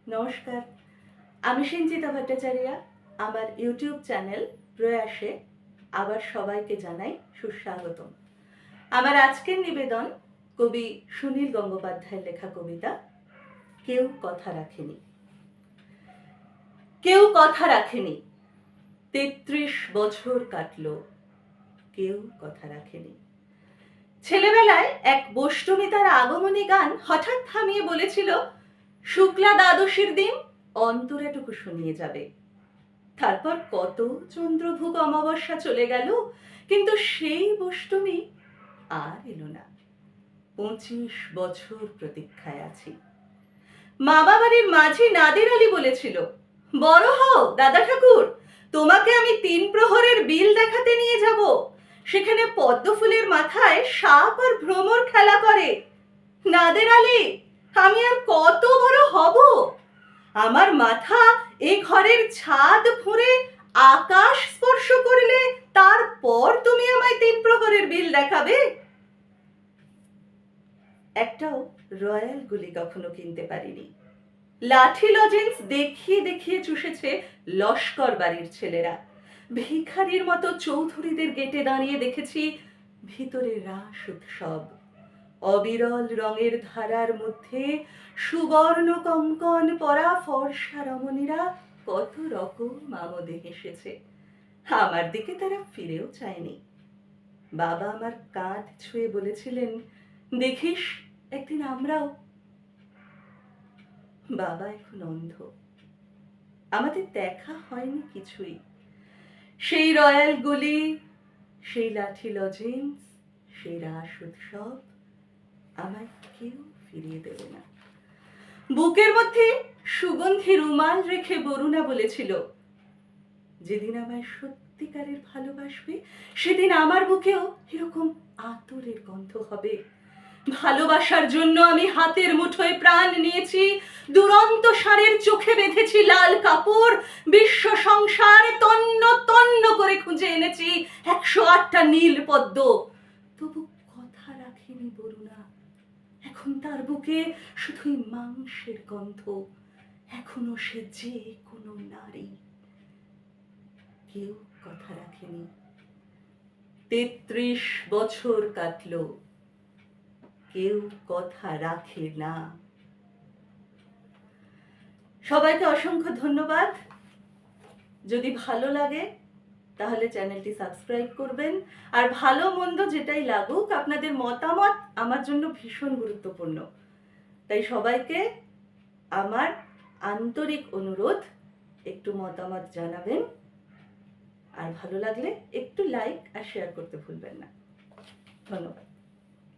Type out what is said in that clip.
নমস্কার, আমি সঞ্চিতা ভট্টাচার্য। আমার ইউটিউব চ্যানেল প্রয়াসে আবার সবাইকে জানাই সুস্বাগতম। আমার আজকের নিবেদন কবি সুনীল গঙ্গোপাধ্যায়ের লেখা কবিতা কেউ কথা রাখেনি। কেউ কথা রাখেনি, ৩৩ বছর কাটলো, কেউ কথা রাখেনি। ছেলেবেলায় এক বৈষ্ণবী তার আগমনী গান হঠাৎ থামিয়ে বলেছিল, শুক্লা দ্বাদশীর দিন অন্তরাটুকু শুনিয়ে যাবে। তারপর কত চন্দ্রভোগ অমাবস্যা চলে গেল, কিন্তু সেই বৈষ্ণবী আর এলো না। ২৫ বছর প্রতীক্ষায় আছি। মামা বাড়ির মাঝি নাদির আলী বলেছিল, বড় হও দাদা ঠাকুর, তোমাকে আমি ৩ প্রহরের বিল দেখাতে নিয়ে যাব। সেখানে পদ্ম ফুলের মাথায় সাপ আর ভ্রমর খেলা করে। নাদের আলী, আমি আর কত বড় হব? আমার মাথা এ ঘরের ছাদ ফুঁড়ে আকাশ স্পর্শ করলে তারপর তুমি আমায় ৩ প্রহরের বিল দেখাবে। একটাও রয়্যাল গুলি কখনো কিনতে পারিনি। লাঠি লজেন্স দেখিয়ে দেখিয়ে চুষেছে লস্কর বাড়ির ছেলেরা। ভিখারির মতো চৌধুরীদের গেটে দাঁড়িয়ে দেখেছি ভিতরে রাস উৎসব। অবিরল রঙের ধারার মধ্যে সুবর্ণ কঙ্কন পরা ফর্সা রমণীরা কত রকম আমোদে হেসেছে। আমার দিকে তারা ফিরেও চায়নি। বাবা আমার কাঁধ ছুঁয়ে বলেছিলেন, দেখিস একদিন আমরাও। বাবা এখন অন্ধ, আমাদের দেখা হয়নি কিছুই। সেই রয়্যাল গুলি, সেই লাঠি লজেন্স, সেই রাস উৎসব আমায় কেউ ফিরিয়ে দেবে না। বুকের মধ্যে সুগন্ধি রুমাল রেখে বরুণা বলেছিল, যেদিন আমায় সত্যিকারের ভালোবাসবে সেদিন আমার বুকেও এরকম আতরের গন্ধ হবে। ভালোবাসার জন্য আমি হাতের মুঠোয় প্রাণ নিয়েছি, দুরন্ত ষাঁড়ের চোখে বেঁধেছি লাল কাপড়, বিশ্ব সংসার তন্ন তন্ন করে খুঁজে এনেছি ১০৮টা নীল পদ্ম। তবু কথা রাখেনি বরুণা। এখন তার বুকে শুধুই মাংসের গন্ধ। এখনো সে যে কোনো নারী। কেউ কথা রাখেনি। ৩৩ বছর কাটলো, কেউ কথা রাখে না। সবাইকে অসংখ্য ধন্যবাদ। যদি ভালো লাগে তাহলে চ্যানেলটি সাবস্ক্রাইব করবেন। আর ভালো মন্দ যেটাই লাগুক, আপনাদের মতামত আমার জন্য ভীষণ গুরুত্বপূর্ণ। তাই সবাইকে আমার আন্তরিক অনুরোধ, একটু মতামত জানাবেন। আর ভালো লাগলে একটু লাইক আর শেয়ার করতে ভুলবেন না। ধন্যবাদ।